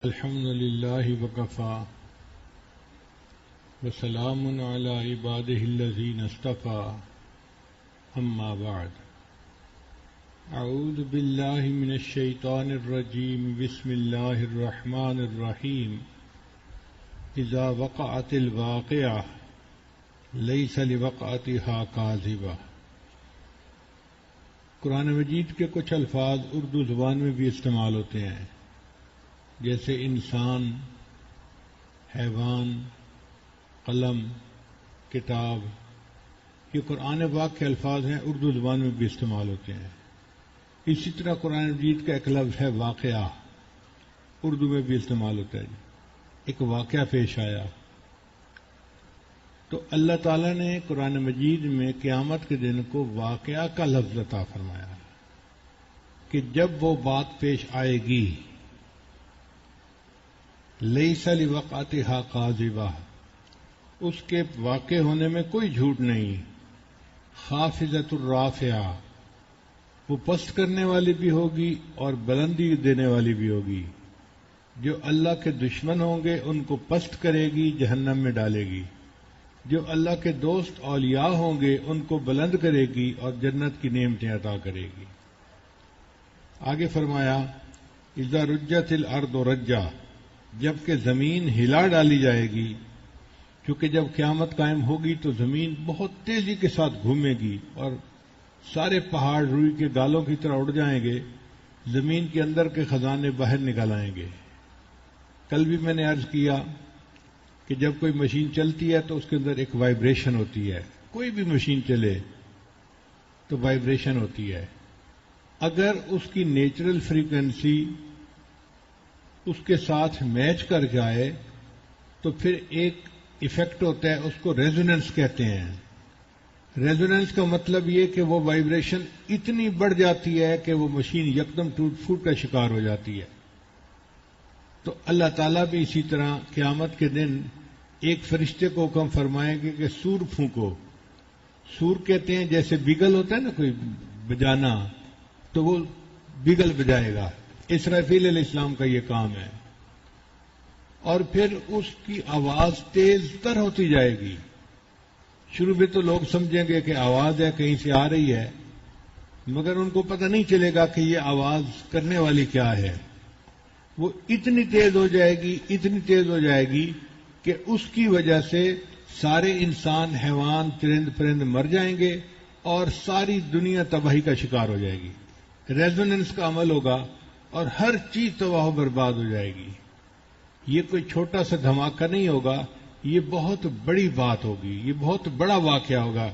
الحمد لله وكفى وسلام على عباده الذين اصطفى أما بعد أعوذ بالله من الشيطان الرجيم بسم الله الرحمن الرحيم إذا وقعت الواقعة ليس لوقعتها كاذبة۔ قرآن مجید کے کچھ الفاظ اردو زبان میں بھی استعمال ہوتے ہیں، جیسے انسان، حیوان، قلم، کتاب۔ یہ قرآن پاک کے الفاظ ہیں، اردو زبان میں بھی استعمال ہوتے ہیں۔ اسی طرح قرآن مجید کا ایک لفظ ہے واقعہ، اردو میں بھی استعمال ہوتا ہے۔ ایک واقعہ پیش آیا تو اللہ تعالیٰ نے قرآن مجید میں قیامت کے دن کو واقعہ کا لفظ عطا فرمایا کہ جب وہ بات پیش آئے گی، لیس لوقعتها کاذبہ، اس کے واقع ہونے میں کوئی جھوٹ نہیں۔ خافضۃ الرافعہ، وہ پست کرنے والی بھی ہوگی اور بلندی دینے والی بھی ہوگی۔ جو اللہ کے دشمن ہوں گے ان کو پست کرے گی، جہنم میں ڈالے گی۔ جو اللہ کے دوست اولیاء ہوں گے ان کو بلند کرے گی اور جنت کی نعمتیں عطا کرے گی۔ آگے فرمایا اذا رجت الارض رجا، جبکہ زمین ہلا ڈالی جائے گی، کیونکہ جب قیامت قائم ہوگی تو زمین بہت تیزی کے ساتھ گھومے گی اور سارے پہاڑ روئی کے گالوں کی طرح اڑ جائیں گے، زمین کے اندر کے خزانے باہر نکل آئیں گے۔ کل بھی میں نے عرض کیا کہ جب کوئی مشین چلتی ہے تو اس کے اندر ایک وائبریشن ہوتی ہے، کوئی بھی مشین چلے تو وائبریشن ہوتی ہے۔ اگر اس کی نیچرل فریکوینسی اس کے ساتھ میچ کر جائے تو پھر ایک ایفیکٹ ہوتا ہے، اس کو ریزوننس کہتے ہیں۔ ریزوننس کا مطلب یہ کہ وہ وائبریشن اتنی بڑھ جاتی ہے کہ وہ مشین یکدم ٹوٹ پھوٹ کا شکار ہو جاتی ہے۔ تو اللہ تعالیٰ بھی اسی طرح قیامت کے دن ایک فرشتے کو حکم فرمائیں گے کہ سور پھونکو۔ سور کہتے ہیں جیسے بیگل ہوتا ہے نا کوئی بجانا، تو وہ بیگل بجائے گا۔ اسرافیل علیہ السلام کا یہ کام ہے، اور پھر اس کی آواز تیز تر ہوتی جائے گی۔ شروع میں تو لوگ سمجھیں گے کہ آواز ہے، کہیں سے آ رہی ہے، مگر ان کو پتہ نہیں چلے گا کہ یہ آواز کرنے والی کیا ہے۔ وہ اتنی تیز ہو جائے گی، اتنی تیز ہو جائے گی کہ اس کی وجہ سے سارے انسان، حیوان، چرند پرند مر جائیں گے اور ساری دنیا تباہی کا شکار ہو جائے گی۔ ریزوننس کا عمل ہوگا اور ہر چیز تباہ و برباد ہو جائے گی۔ یہ کوئی چھوٹا سا دھماکہ نہیں ہوگا، یہ بہت بڑی بات ہوگی، یہ بہت بڑا واقعہ ہوگا۔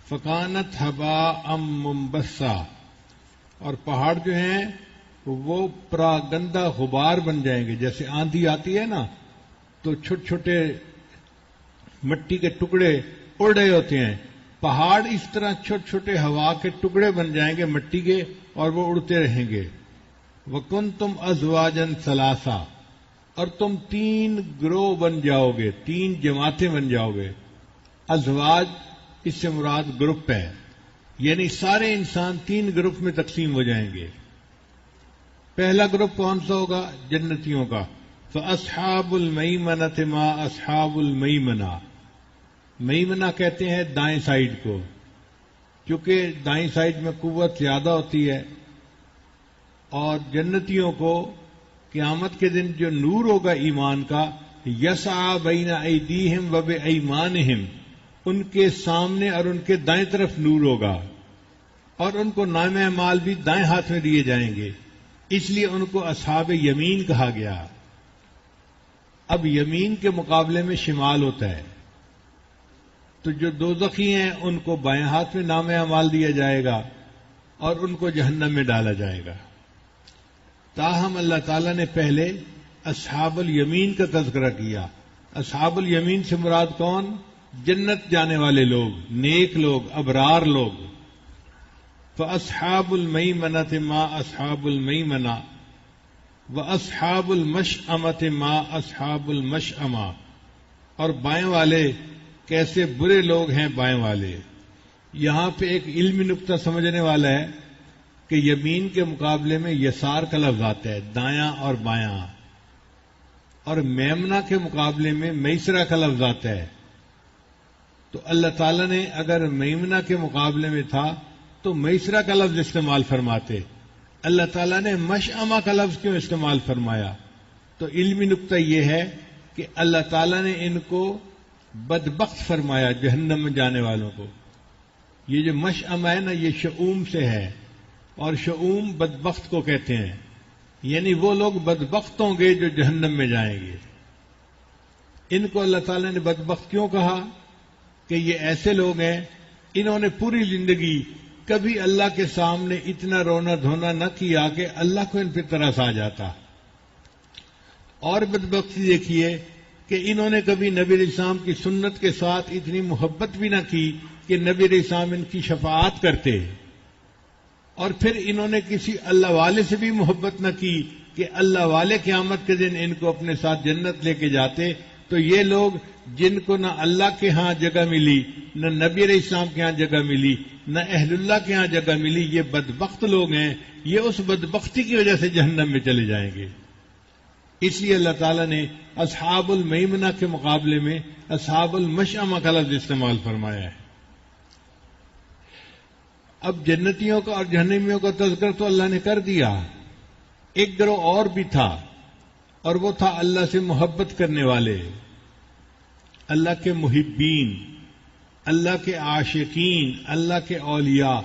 فکانت ہباء منبثا، اور پہاڑ جو ہیں وہ پراگندہ غبار بن جائیں گے۔ جیسے آندھی آتی ہے نا تو چھوٹے چھوٹے مٹی کے ٹکڑے اڑ رہے ہوتے ہیں، پہاڑ اس طرح چھوٹے چھوٹے ہوا کے ٹکڑے بن جائیں گے مٹی کے، اور وہ اڑتے رہیں گے۔ وَكُنْتُمْ أَزْوَاجًا ثَلَاثًا، اور تم 3 گروہ بن جاؤ گے، 3 جماعتیں بن جاؤ گے۔ ازواج اس سے مراد گروپ ہے، یعنی سارے انسان 3 گروپ میں تقسیم ہو جائیں گے۔ پہلا گروپ کون سا ہوگا؟ جنتیوں کا۔ فَأَصْحَابُ الْمَيْمَنَةِ مَا أَصْحَابُ الْمَيْمَنَةِ، میمنہ کہتے ہیں دائیں سائیڈ کو، کیونکہ دائیں سائیڈ میں قوت زیادہ ہوتی ہے، اور جنتیوں کو قیامت کے دن جو نور ہوگا ایمان کا، یسعی بین ایدیہم و بایمانہم، ان کے سامنے اور ان کے دائیں طرف نور ہوگا، اور ان کو نام اعمال بھی دائیں ہاتھ میں دیے جائیں گے، اس لیے ان کو اصحاب یمین کہا گیا۔ اب یمین کے مقابلے میں شمال ہوتا ہے، تو جو دوزخی ہیں ان کو بائیں ہاتھ میں نام اعمال دیا جائے گا اور ان کو جہنم میں ڈالا جائے گا۔ تاہم اللہ تعالیٰ نے پہلے اصحاب الیمین کا تذکرہ کیا۔ اصحاب الیمین سے مراد کون؟ جنت جانے والے لوگ، نیک لوگ، ابرار لوگ۔ فَأَصْحَابُ الْمَيْمَنَةِ مَا أَصْحَابُ الْمَيْمَنَةِ وَأَصْحَابُ الْمَشْأَمَةِ مَا أَصْحَابُ الْمَشْأَمَةِ، اور بائیں والے کیسے برے لوگ ہیں بائیں والے۔ یہاں پہ ایک علمی نقطہ سمجھنے والا ہے کہ یمین کے مقابلے میں یسار کا لفظ آتا ہے، دایاں اور بایاں، اور میمنہ کے مقابلے میں میسرہ کا لفظ آتا ہے. تو اللہ تعالیٰ نے اگر میمنہ کے مقابلے میں تھا تو میسرہ کا لفظ استعمال فرماتے. اللہ تعالیٰ نے مشأمہ کا لفظ کیوں استعمال فرمایا؟ تو علمی نقطہ یہ ہے کہ اللہ تعالیٰ نے ان کو بدبخت فرمایا، جہنم میں جانے والوں کو. یہ جو مشأمہ ہے نا، یہ شؤوم سے ہے، اور شؤوم بدبخت کو کہتے ہیں، یعنی وہ لوگ بدبخت ہوں گے جو جہنم میں جائیں گے. ان کو اللہ تعالیٰ نے بدبخت کیوں کہا؟ کہ یہ ایسے لوگ ہیں انہوں نے پوری زندگی کبھی اللہ کے سامنے اتنا رونا دھونا نہ کیا کہ اللہ کو ان پہ ترس آ جاتا. اور بدبختی دیکھیے کہ انہوں نے کبھی نبی علیہ السلام کی سنت کے ساتھ اتنی محبت بھی نہ کی کہ نبی علیہ السلام ان کی شفاعت کرتے، اور پھر انہوں نے کسی اللہ والے سے بھی محبت نہ کی کہ اللہ والے قیامت کے دن ان کو اپنے ساتھ جنت لے کے جاتے. تو یہ لوگ جن کو نہ اللہ کے ہاں جگہ ملی، نہ نبی علیہ السلام کے ہاں جگہ ملی، نہ اہل اللہ کے ہاں جگہ ملی، یہ بدبخت لوگ ہیں. یہ اس بدبختی کی وجہ سے جہنم میں چلے جائیں گے. اس لیے اللہ تعالیٰ نے اصحاب المیمنہ کے مقابلے میں اصحاب المشأمہ کا لفظ استعمال فرمایا ہے. اب جنتیوں کا اور جہنمیوں کا تذکر تو اللہ نے کر دیا. ایک گروہ اور بھی تھا، اور وہ تھا اللہ سے محبت کرنے والے، اللہ کے محبین، اللہ کے عاشقین، اللہ کے اولیاء.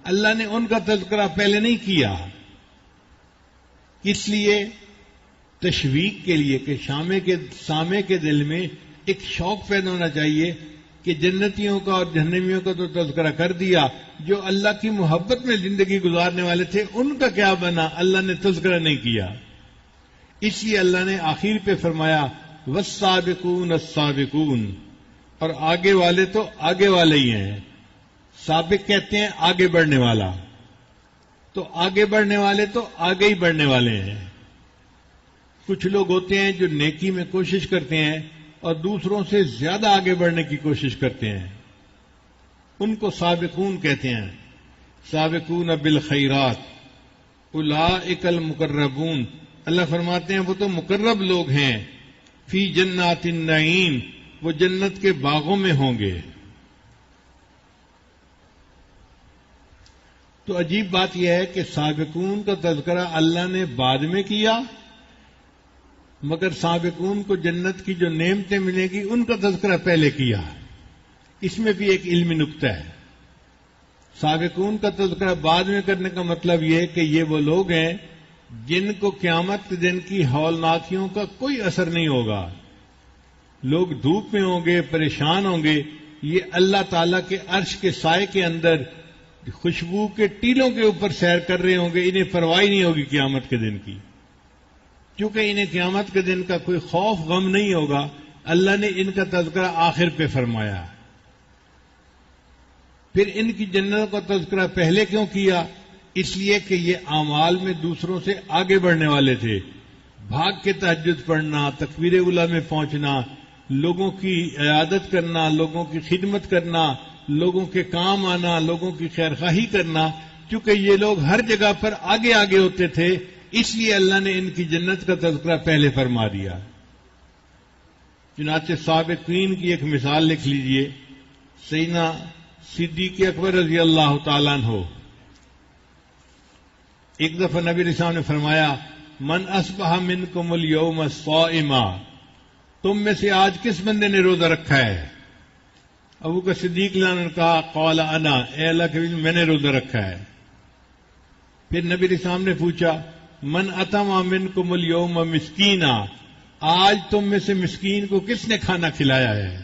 اللہ نے ان کا تذکرہ پہلے نہیں کیا، اس لیے تشویق کے لیے کہ سامع کے دل میں ایک شوق پیدا ہونا چاہیے کہ جنتیوں کا اور جہنمیوں کا تو تذکرہ کر دیا، جو اللہ کی محبت میں زندگی گزارنے والے تھے ان کا کیا بنا؟ اللہ نے تذکرہ نہیں کیا. اس لیے اللہ نے آخر پہ فرمایا والسابقون السابقون، اور آگے والے تو آگے والے ہی ہیں. سابق کہتے ہیں آگے بڑھنے والا، تو آگے بڑھنے والے تو آگے ہی بڑھنے والے ہیں. کچھ لوگ ہوتے ہیں جو نیکی میں کوشش کرتے ہیں اور دوسروں سے زیادہ آگے بڑھنے کی کوشش کرتے ہیں، ان کو سابقون کہتے ہیں. سابقون بالخیرات اولئک المقربون. اللہ فرماتے ہیں وہ تو مقرب لوگ ہیں. فی جنات النعیم، وہ جنت کے باغوں میں ہوں گے. تو عجیب بات یہ ہے کہ سابقون کا تذکرہ اللہ نے بعد میں کیا، مگر سابقون کو جنت کی جو نعمتیں ملیں گی ان کا تذکرہ پہلے کیا. اس میں بھی ایک علمی نقطہ ہے. سابقون کا تذکرہ بعد میں کرنے کا مطلب یہ ہے کہ یہ وہ لوگ ہیں جن کو قیامت کے دن کی ہولناکیوں کا کوئی اثر نہیں ہوگا. لوگ دھوپ میں ہوں گے، پریشان ہوں گے، یہ اللہ تعالیٰ کے عرش کے سائے کے اندر خوشبو کے ٹیلوں کے اوپر سیر کر رہے ہوں گے. انہیں پرواہ نہیں ہوگی قیامت کے دن کی، کیونکہ انہیں قیامت کے دن کا کوئی خوف غم نہیں ہوگا. اللہ نے ان کا تذکرہ آخر پہ فرمایا. پھر ان کی جنت کا تذکرہ پہلے کیوں کیا؟ اس لیے کہ یہ اعمال میں دوسروں سے آگے بڑھنے والے تھے. بھاگ کے تہجد پڑھنا، تکبیر اولیٰ میں پہنچنا، لوگوں کی عیادت کرنا، لوگوں کی خدمت کرنا، لوگوں کے کام آنا، لوگوں کی خیرخواہی کرنا. چونکہ یہ لوگ ہر جگہ پر آگے آگے ہوتے تھے، اس لیے اللہ نے ان کی جنت کا تذکرہ پہلے فرما دیا. چنانچہ سابقین کی ایک مثال لکھ لیجئے. سیدنا صدیق اکبر رضی اللہ تعالیٰ عنہ، ایک دفعہ نبی علیہ السلام نے فرمایا من اصبح منکم اليوم صائما، تم میں سے آج کس بندے نے روزہ رکھا ہے؟ ابو بکر صدیق نے کہا قال انا، اے اللہ کے نبی میں نے روزہ رکھا ہے. پھر نبی علیہ السلام نے پوچھا من اتم منکم اليوم مسکینا، آج تم میں سے مسکین کو کس نے کھانا کھلایا ہے؟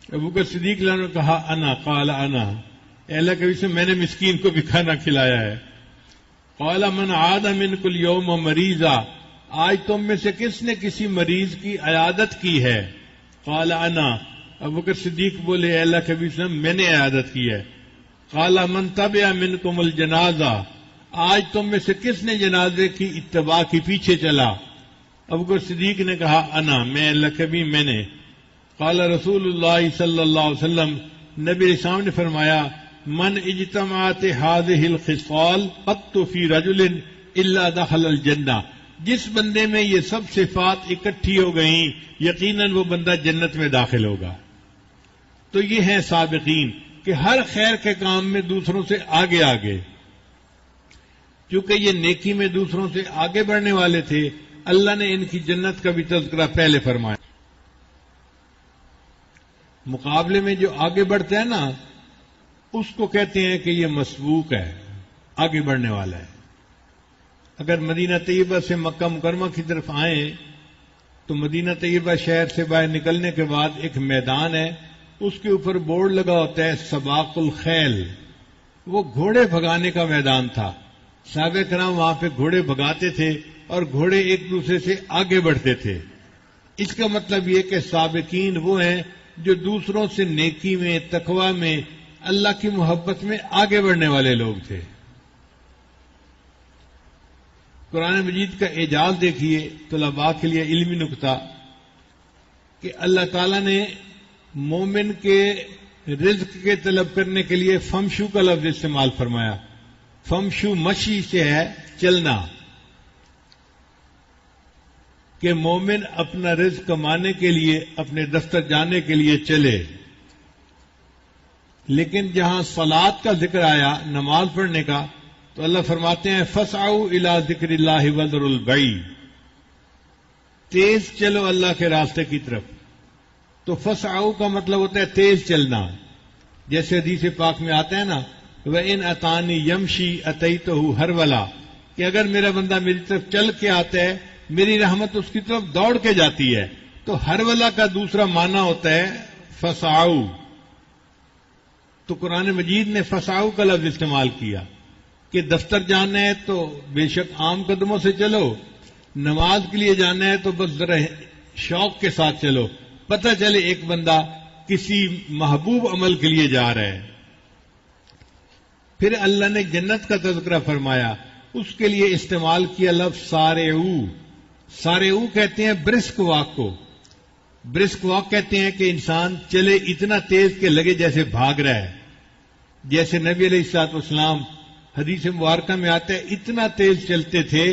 ابو بکر صدیق نے کہا انا، قال انا، اے اللہ کے نبی میں نے مسکین کو بھی کھانا کھلایا ہے. قال من عاد منکم اليوم مریضا، آج تم میں سے کس نے کسی مریض کی عیادت کی ہے؟ قال انا، ابو بکر صدیق بولے اے اللہ کے نبی میں نے عیادت کی ہے. قال من تبع منکم الجنازہ، آج تم میں سے کس نے جنازے کی اتباع کی پیچھے چلا؟ ابو بکر صدیق نے کہا انا، میں اللہ کے نبی میں نے. قال رسول اللہ صلی اللہ علیہ وسلم، نبی علیہ السلام نے فرمایا من اجتمعت هذه الخصال قط في رجل الا دخل الجنہ، جس بندے میں یہ سب صفات اکٹھی ہو گئیں یقیناً وہ بندہ جنت میں داخل ہوگا۔ تو یہ ہیں سابقین کہ ہر خیر کے کام میں دوسروں سے آگے آگے، چونکہ یہ نیکی میں دوسروں سے آگے بڑھنے والے تھے، اللہ نے ان کی جنت کا بھی تذکرہ پہلے فرمایا۔ مقابلے میں جو آگے بڑھتا ہے نا، اس کو کہتے ہیں کہ یہ مسبوق ہے، آگے بڑھنے والا ہے۔ اگر مدینہ طیبہ سے مکہ مکرمہ کی طرف آئیں تو مدینہ طیبہ شہر سے باہر نکلنے کے بعد ایک میدان ہے، اس کے اوپر بورڈ لگا ہوتا ہے سباق الخیل، وہ گھوڑے بھگانے کا میدان تھا۔ صحابہ کرام وہاں پہ گھوڑے بھگاتے تھے اور گھوڑے ایک دوسرے سے آگے بڑھتے تھے۔ اس کا مطلب یہ کہ سابقین وہ ہیں جو دوسروں سے نیکی میں، تقوی میں، اللہ کی محبت میں آگے بڑھنے والے لوگ تھے۔ قرآن مجید کا اعجاز دیکھیے طلباء کے لیے علمی نکتہ کہ اللہ تعالیٰ نے مومن کے رزق کے طلب کرنے کے لیے فمشو کا لفظ استعمال فرمایا۔ فمشو مشی سے ہے چلنا، کہ مومن اپنا رزق کمانے کے لیے، اپنے دفتر جانے کے لیے چلے۔ لیکن جہاں صلاۃ کا ذکر آیا، نماز پڑھنے کا، تو اللہ فرماتے ہیں فسعوا الی ذکر اللہ وذروا البیع، تیز چلو اللہ کے راستے کی طرف۔ تو فسعوا کا مطلب ہوتا ہے تیز چلنا، جیسے حدیث پاک میں آتا ہے نا وَإِنْ أَتَانِي يَمْشِي أَتَيْتُهُ هَرْوَلًا، کہ اگر میرا بندہ میری طرف چل کے آتا ہے میری رحمت اس کی طرف دوڑ کے جاتی ہے۔ تو ہرولہ کا دوسرا معنی ہوتا ہے فسعوا۔ تو قرآن مجید نے فسعوا کا لفظ استعمال کیا کہ دفتر جانا ہے تو بے شک عام قدموں سے چلو، نماز کے لیے جانا ہے تو بس ذرا شوق کے ساتھ چلو، پتہ چلے ایک بندہ کسی محبوب عمل کے لیے جا رہا ہے۔ پھر اللہ نے جنت کا تذکرہ فرمایا، اس کے لیے استعمال کیا لفظ سارعو۔ سارعو کہتے ہیں برسک واک کو۔ برسک واک کہتے ہیں کہ انسان چلے اتنا تیز کہ لگے جیسے بھاگ رہا ہے، جیسے نبی علیہ الصلوۃ والسلام حدیث مبارکہ میں آتا ہے اتنا تیز چلتے تھے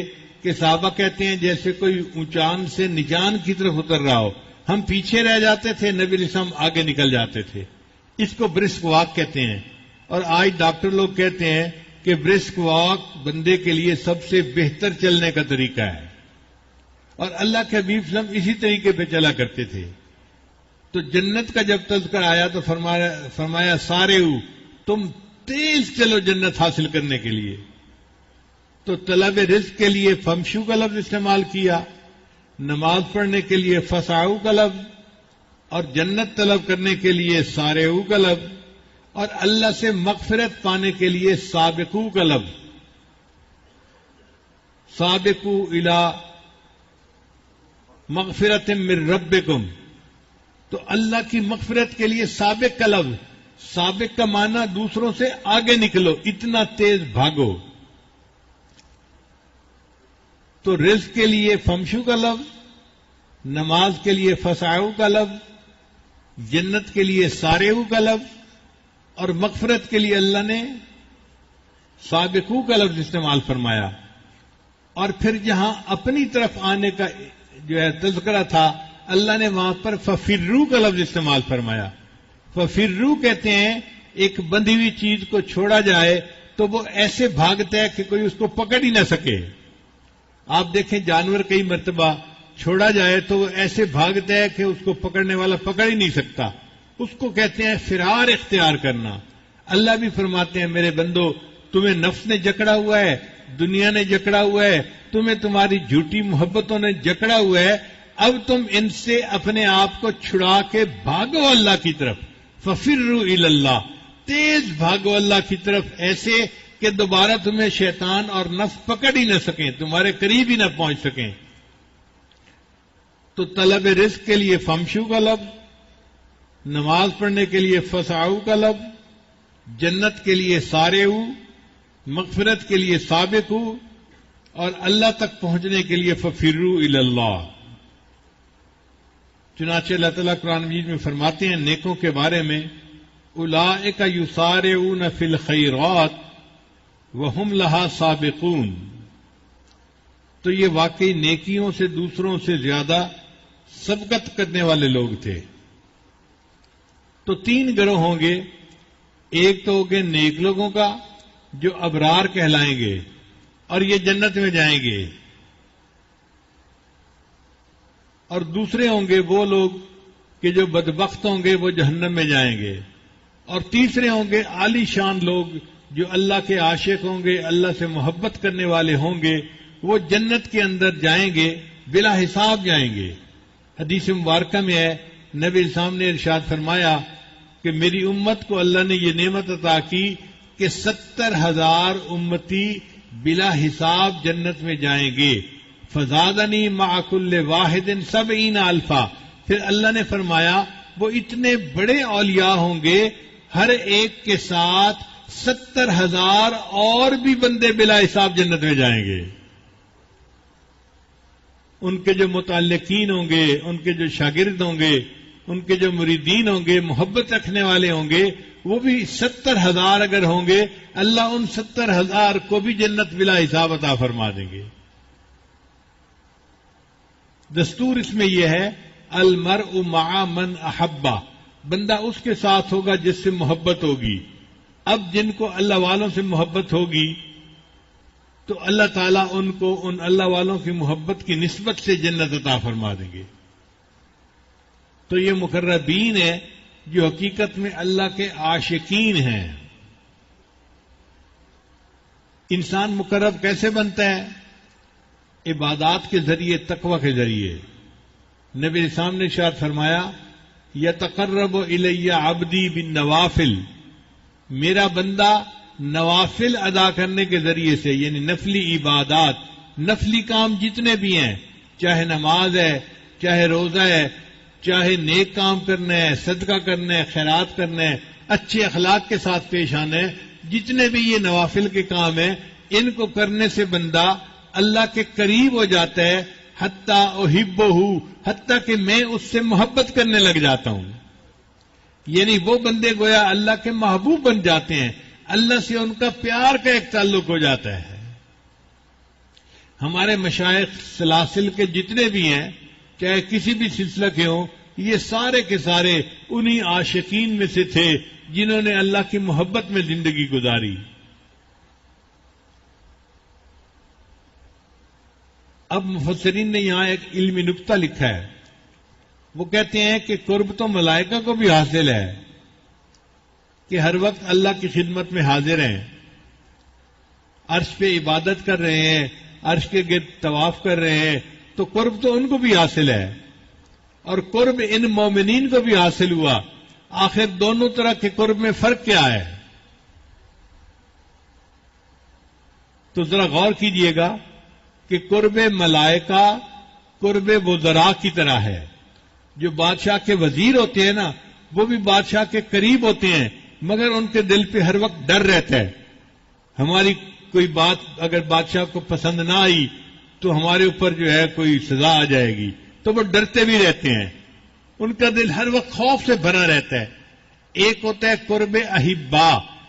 کہ صحابہ کہتے ہیں جیسے کوئی اونچان سے نچان کی طرف اتر رہا ہو، ہم پیچھے رہ جاتے تھے، نبی علیہ السلام آگے نکل جاتے تھے۔ اس کو برسک واک کہتے ہیں۔ اور آج ڈاکٹر لوگ کہتے ہیں کہ برسک واک بندے کے لیے سب سے بہتر چلنے کا طریقہ ہے، اور اللہ کے حبیب صلی اللہ علیہ وسلم اسی طریقے پہ چلا کرتے تھے۔ تو جنت کا جب تذکر آیا تو فرمایا سارعو، تم تیز چلو جنت حاصل کرنے کے لیے۔ تو طلب رزق کے لیے فمشو کا لفظ استعمال کیا، نماز پڑھنے کے لیے فسعوا کا لفظ، اور جنت طلب کرنے کے لیے سارعو کا لفظ، اور اللہ سے مغفرت پانے کے لیے سابقو کا لفظ۔ سابقو الی مغفرت من ربکم، تو اللہ کی مغفرت کے لیے سابق کا لفظ۔ سابق کا معنی دوسروں سے آگے نکلو، اتنا تیز بھاگو۔ تو رزق کے لیے فمشو کا لفظ، نماز کے لیے فسعوا کا لفظ، جنت کے لیے سارعو کا لفظ، اور مغفرت کے لیے اللہ نے سابقو کا لفظ استعمال فرمایا۔ اور پھر جہاں اپنی طرف آنے کا جو ہے تذکرہ تھا، اللہ نے وہاں پر ففروا کا لفظ استعمال فرمایا۔ ففروا کہتے ہیں ایک بندھی ہوئی چیز کو چھوڑا جائے تو وہ ایسے بھاگتا ہے کہ کوئی اس کو پکڑ ہی نہ سکے۔ آپ دیکھیں جانور کئی مرتبہ چھوڑا جائے تو وہ ایسے بھاگتا ہے کہ اس کو پکڑنے والا پکڑ ہی نہیں سکتا، اس کو کہتے ہیں فرار اختیار کرنا۔ اللہ بھی فرماتے ہیں میرے بندو، تمہیں نفس نے جکڑا ہوا ہے، دنیا نے جکڑا ہوا ہے، تمہیں تمہاری جھوٹی محبتوں نے جکڑا ہوا ہے، اب تم ان سے اپنے آپ کو چھڑا کے بھاگو اللہ کی طرف۔ ففروا الی اللہ، تیز بھاگو اللہ کی طرف، ایسے کہ دوبارہ تمہیں شیطان اور نفس پکڑ ہی نہ سکیں، تمہارے قریب ہی نہ پہنچ سکیں۔ تو طلب رزق کے لیے فمشو کا لفظ، نماز پڑھنے کے لیے فسعوا کا لفظ، جنت کے لیے سارعو، مغفرت کے لیے سابقو، اور اللہ تک پہنچنے کے لیے ففروا الی اللہ۔ چنانچہ اللہ تعالیٰ قرآن مجید میں فرماتے ہیں نیکوں کے بارے میں اولئک یسارعون فی الخیرات وہم لہا سابقون، تو یہ واقعی نیکیوں سے دوسروں سے زیادہ سبقت کرنے والے لوگ تھے۔ تو تین گروہ ہوں گے، ایک تو ہوگے نیک لوگوں کا جو ابرار کہلائیں گے اور یہ جنت میں جائیں گے، اور دوسرے ہوں گے وہ لوگ کہ جو بدبخت ہوں گے وہ جہنم میں جائیں گے، اور تیسرے ہوں گے عالی شان لوگ جو اللہ کے عاشق ہوں گے، اللہ سے محبت کرنے والے ہوں گے، وہ جنت کے اندر جائیں گے، بلا حساب جائیں گے۔ حدیث مبارکہ میں ہے، نبی اسلام نے ارشاد فرمایا کہ میری امت کو اللہ نے یہ نعمت عطا کی کہ 70,000 امتی بلا حساب جنت میں جائیں گے۔ فزادنی مع کل واحد 70 الفا، پھر اللہ نے فرمایا وہ اتنے بڑے اولیاء ہوں گے، ہر ایک کے ساتھ 70,000 اور بھی بندے بلا حساب جنت میں جائیں گے۔ ان کے جو متعلقین ہوں گے، ان کے جو شاگرد ہوں گے، ان کے جو مریدین ہوں گے، محبت رکھنے والے ہوں گے، وہ بھی 70,000 اگر ہوں گے، اللہ ان 70,000 کو بھی جنت بلا حساب عطا فرما دیں گے۔ دستور اس میں یہ ہے، المرء مع من احبہ، بندہ اس کے ساتھ ہوگا جس سے محبت ہوگی۔ اب جن کو اللہ والوں سے محبت ہوگی تو اللہ تعالیٰ ان کو ان اللہ والوں کی محبت کی نسبت سے جنت عطا فرما دیں گے۔ تو یہ مقربین ہیں جو حقیقت میں اللہ کے عاشقین ہیں۔ انسان مقرب کیسے بنتا ہے؟ عبادات کے ذریعے، تقوی کے ذریعے۔ نبی اسلام نے ارشاد فرمایا، یتقرب الی عبدی بالنوافل، میرا بندہ نوافل ادا کرنے کے ذریعے سے، یعنی نفلی عبادات، نفلی کام جتنے بھی ہیں، چاہے نماز ہے، چاہے روزہ ہے، چاہے نیک کام کرنا ہے، صدقہ کرنا ہے، خیرات کرنا ہے، اچھے اخلاق کے ساتھ پیش آنا ہے، جتنے بھی یہ نوافل کے کام ہیں، ان کو کرنے سے بندہ اللہ کے قریب ہو جاتا ہے، حتیٰ احبہ، حتیٰ کہ میں اس سے محبت کرنے لگ جاتا ہوں۔ یعنی وہ بندے گویا اللہ کے محبوب بن جاتے ہیں، اللہ سے ان کا پیار کا ایک تعلق ہو جاتا ہے۔ ہمارے مشائخ سلاسل کے جتنے بھی ہیں، چاہے کسی بھی سلسلہ کے ہوں، یہ سارے کے سارے انہی عاشقین میں سے تھے جنہوں نے اللہ کی محبت میں زندگی گزاری۔ اب مفسرین نے یہاں ایک علمی نکتہ لکھا ہے، وہ کہتے ہیں کہ قرب تو ملائکہ کو بھی حاصل ہے کہ ہر وقت اللہ کی خدمت میں حاضر ہیں، عرش پہ عبادت کر رہے ہیں، عرش کے گرد طواف کر رہے ہیں، تو قرب تو ان کو بھی حاصل ہے، اور قرب ان مومنین کو بھی حاصل ہوا۔ آخر دونوں طرح کے قرب میں فرق کیا ہے؟ تو ذرا غور کیجئے گا کہ قرب ملائکہ قرب وزراء کی طرح ہے۔ جو بادشاہ کے وزیر ہوتے ہیں نا، وہ بھی بادشاہ کے قریب ہوتے ہیں، مگر ان کے دل پہ ہر وقت ڈر رہتا ہے، ہماری کوئی بات اگر بادشاہ کو پسند نہ آئی تو ہمارے اوپر جو ہے کوئی سزا آ جائے گی، تو وہ ڈرتے بھی رہتے ہیں، ان کا دل ہر وقت خوف سے بھرا رہتا ہے۔ ایک ہوتا ہے قرب احبا،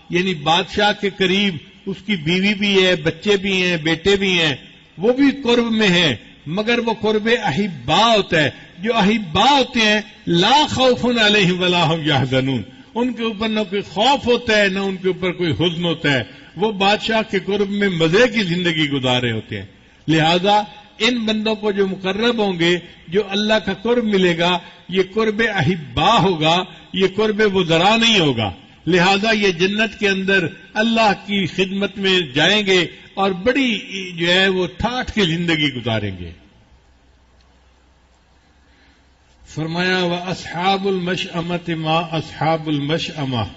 یعنی بادشاہ کے قریب اس کی بیوی بھی ہے، بچے بھی ہیں، بیٹے بھی ہیں، وہ بھی قرب میں ہیں، مگر وہ قرب احبا ہوتا ہے۔ جو احبا ہوتے ہیں، لا خوف علیہم ولا هم یحزنون، ان کے اوپر نہ کوئی خوف ہوتا ہے، نہ ان کے اوپر کوئی حزن ہوتا ہے، وہ بادشاہ کے قرب میں مزے کی زندگی گزار رہے ہوتے ہیں۔ لہذا ان بندوں کو جو مقرب ہوں گے، جو اللہ کا قرب ملے گا، یہ قرب احبا ہوگا، یہ قرب وزراء نہیں ہوگا۔ لہذا یہ جنت کے اندر اللہ کی خدمت میں جائیں گے اور بڑی جو ہے وہ ٹھاٹھ کی زندگی گزاریں گے۔ فرمایا وَأَصْحَابُ الْمَشْأَمَةِ مَا أَصْحَابُ الْمَشْأَمَةِ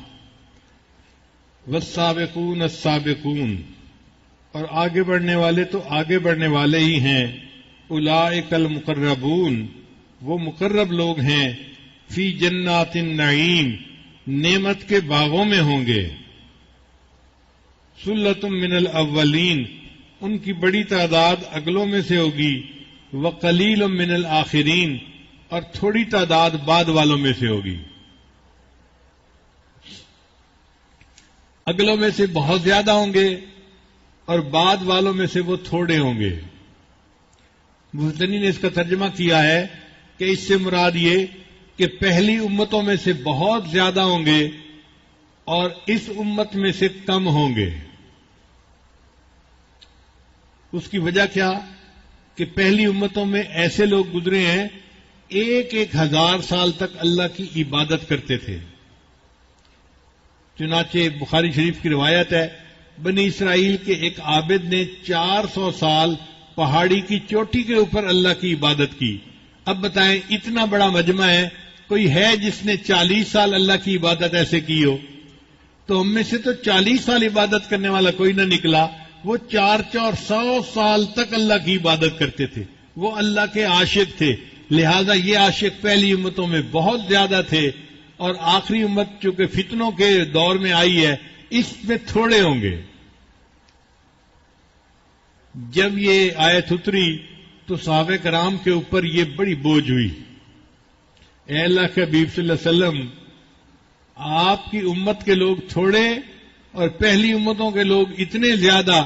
وَالسَّابِقُونَ السَّابِقُونَ، اور آگے بڑھنے والے تو آگے بڑھنے والے ہی ہیں۔ اولئک المقربون، وہ مقرب لوگ ہیں، فی جنات النعیم، نعمت کے باغوں میں ہوں گے۔ ثلۃ من الاولین، ان کی بڑی تعداد اگلوں میں سے ہوگی، وقلیل من الآخرین، اور تھوڑی تعداد بعد والوں میں سے ہوگی۔ اگلوں میں سے بہت زیادہ ہوں گے اور بعد والوں میں سے وہ تھوڑے ہوں گے۔ مفسرین نے اس کا ترجمہ کیا ہے کہ اس سے مراد یہ کہ پہلی امتوں میں سے بہت زیادہ ہوں گے اور اس امت میں سے کم ہوں گے۔ اس کی وجہ کیا کہ پہلی امتوں میں ایسے لوگ گزرے ہیں 1,000 سال تک اللہ کی عبادت کرتے تھے۔ چنانچہ بخاری شریف کی روایت ہے، بنی اسرائیل کے ایک عابد نے 400 سال پہاڑی کی چوٹی کے اوپر اللہ کی عبادت کی۔ اب بتائیں، اتنا بڑا مجمع ہے، کوئی ہے جس نے 40 سال اللہ کی عبادت ایسے کی ہو؟ تو ہم میں سے تو 40 سال عبادت کرنے والا کوئی نہ نکلا، وہ 400 سال تک اللہ کی عبادت کرتے تھے، وہ اللہ کے عاشق تھے۔ لہذا یہ عاشق پہلی امتوں میں بہت زیادہ تھے، اور آخری امت چونکہ فتنوں کے دور میں آئی ہے، اس میں تھوڑے ہوں گے۔ جب یہ آیت اتری تو صحابہ کرام کے اوپر یہ بڑی بوجھ ہوئی، اے اللہ کے حبیب صلی اللہ علیہ وسلم، آپ کی امت کے لوگ تھوڑے اور پہلی امتوں کے لوگ اتنے زیادہ۔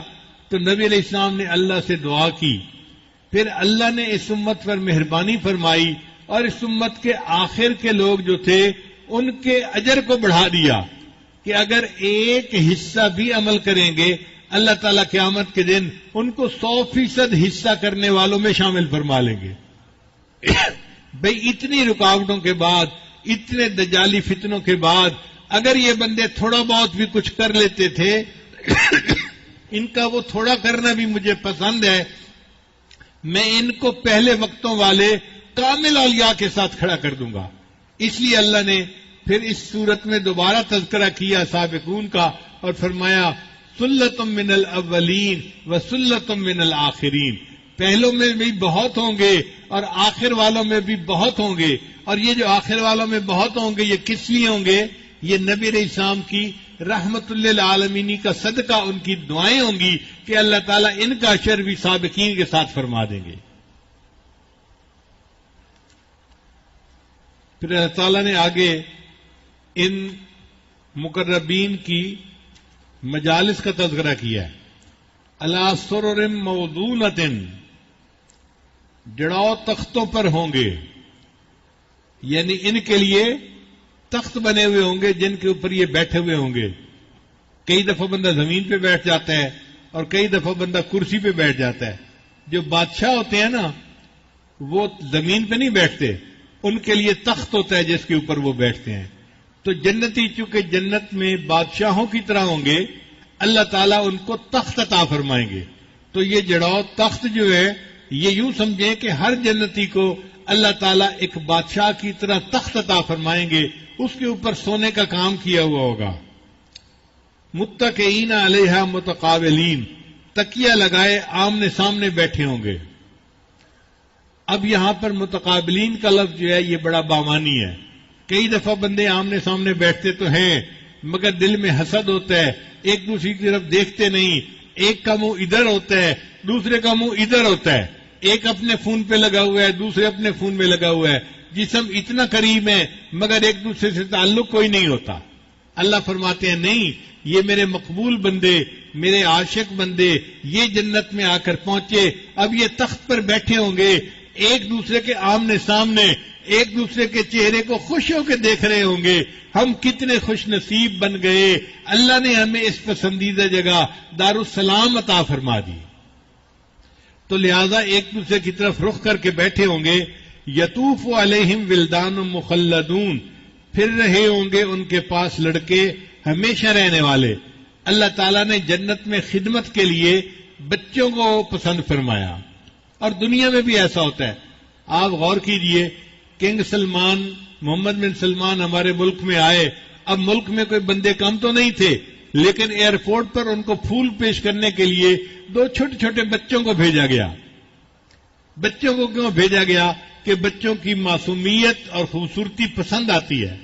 تو نبی علیہ السلام نے اللہ سے دعا کی، پھر اللہ نے اس امت پر مہربانی فرمائی اور اس امت کے آخر کے لوگ جو تھے ان کے اجر کو بڑھا دیا کہ اگر ایک حصہ بھی عمل کریں گے اللہ تعالیٰ قیامت کے دن ان کو 100% حصہ کرنے والوں میں شامل فرما لیں گے۔ بھئی اتنی رکاوٹوں کے بعد، اتنے دجالی فتنوں کے بعد اگر یہ بندے تھوڑا بہت بھی کچھ کر لیتے تھے، ان کا وہ تھوڑا کرنا بھی مجھے پسند ہے، میں ان کو پہلے وقتوں والے کامل اولیاء کے ساتھ کھڑا کر دوں گا۔ اس لیے اللہ نے پھر اس صورت میں دوبارہ تذکرہ کیا سابقون کا اور فرمایا سلتم من الاولین و سلتم من الآخرین، پہلوں میں بھی بہت ہوں گے اور آخر والوں میں بھی بہت ہوں گے۔ اور یہ جو آخر والوں میں بہت ہوں گے یہ کس لیے ہوں گے؟ یہ نبی علیہ السلام کی رحمت للعالمین کا صدقہ، ان کی دعائیں ہوں گی کہ اللہ تعالیٰ ان کا اشر بھی سابقین کے ساتھ فرما دیں گے۔ پھر اللہ تعالیٰ نے آگے ان مقربین کی مجالس کا تذکرہ کیا ہے، علی سرر موضونۃ، جڑاؤ تختوں پر ہوں گے، یعنی ان کے لیے تخت بنے ہوئے ہوں گے جن کے اوپر یہ بیٹھے ہوئے ہوں گے۔ کئی دفعہ بندہ زمین پہ بیٹھ جاتا ہے اور کئی دفعہ بندہ کرسی پہ بیٹھ جاتا ہے۔ جو بادشاہ ہوتے ہیں نا وہ زمین پہ نہیں بیٹھتے، ان کے لیے تخت ہوتا ہے جس کے اوپر وہ بیٹھتے ہیں۔ تو جنتی چونکہ جنت میں بادشاہوں کی طرح ہوں گے، اللہ تعالیٰ ان کو تخت عطا فرمائیں گے۔ تو یہ جڑاؤ تخت جو ہے یہ یوں سمجھیں کہ ہر جنتی کو اللہ تعالیٰ ایک بادشاہ کی طرح تخت عطا فرمائیں گے، اس کے اوپر سونے کا کام کیا ہوا ہوگا۔ متکئین علیہا متقابلین، تکیہ لگائے آمنے سامنے بیٹھے ہوں گے۔ اب یہاں پر متقابلین کا لفظ جو ہے یہ بڑا بامانی ہے۔ کئی دفعہ بندے آمنے سامنے بیٹھتے تو ہیں مگر دل میں حسد ہوتا ہے، ایک دوسرے کی طرف دیکھتے نہیں، ایک کا منہ ادھر ہوتا ہے دوسرے کا منہ ادھر ہوتا ہے، ایک اپنے فون پہ لگا ہوا ہے دوسرے اپنے فون میں لگا ہوا ہے، جسم اتنا قریب ہے مگر ایک دوسرے سے تعلق کوئی نہیں ہوتا۔ اللہ فرماتے ہیں نہیں، یہ میرے مقبول بندے، میرے عاشق بندے یہ جنت میں آ کر پہنچے، اب یہ تخت پر بیٹھے ہوں گے، ایک دوسرے کے آمنے سامنے، ایک دوسرے کے چہرے کو خوش ہو کے دیکھ رہے ہوں گے، ہم کتنے خوش نصیب بن گئے، اللہ نے ہمیں اس پسندیدہ جگہ دارالسلام عطا فرما دی۔ تو لہذا ایک دوسرے کی طرف رخ کر کے بیٹھے ہوں گے، یطوف علیہم ولدان مخلدون، پھر رہے ہوں گے ان کے پاس لڑکے ہمیشہ رہنے والے۔ اللہ تعالیٰ نے جنت میں خدمت کے لیے بچوں کو پسند فرمایا، اور دنیا میں بھی ایسا ہوتا ہے۔ آپ غور کیجئے، کنگ سلمان، محمد بن سلمان ہمارے ملک میں آئے، اب ملک میں کوئی بندے کم تو نہیں تھے، لیکن ایئرپورٹ پر ان کو پھول پیش کرنے کے لیے 2 چھوٹے چھوٹے بچوں کو بھیجا گیا۔ بچوں کو کیوں بھیجا گیا؟ کہ بچوں کی معصومیت اور خوبصورتی پسند آتی ہے۔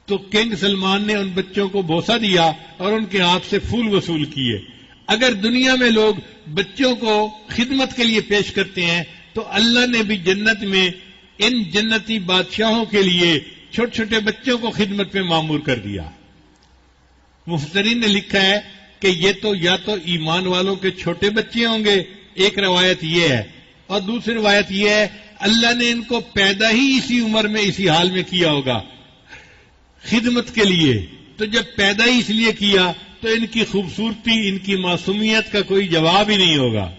تو کنگ سلمان نے ان بچوں کو بوسہ دیا اور ان کے ہاتھ سے پھول وصول کیے۔ اگر دنیا میں لوگ بچوں کو خدمت کے لیے پیش کرتے ہیں تو اللہ نے بھی جنت میں ان جنتی بادشاہوں کے لیے چھوٹے چھوٹے بچوں کو خدمت میں مامور کر دیا۔ مفسرین نے لکھا ہے کہ یہ تو یا تو ایمان والوں کے چھوٹے بچے ہوں گے، ایک روایت یہ ہے، اور دوسری روایت یہ ہے اللہ نے ان کو پیدا ہی اسی عمر میں اسی حال میں کیا ہوگا خدمت کے لیے، تو جب پیدا ہی اس لیے کیا تو ان کی خوبصورتی، ان کی معصومیت کا کوئی جواب ہی نہیں ہوگا۔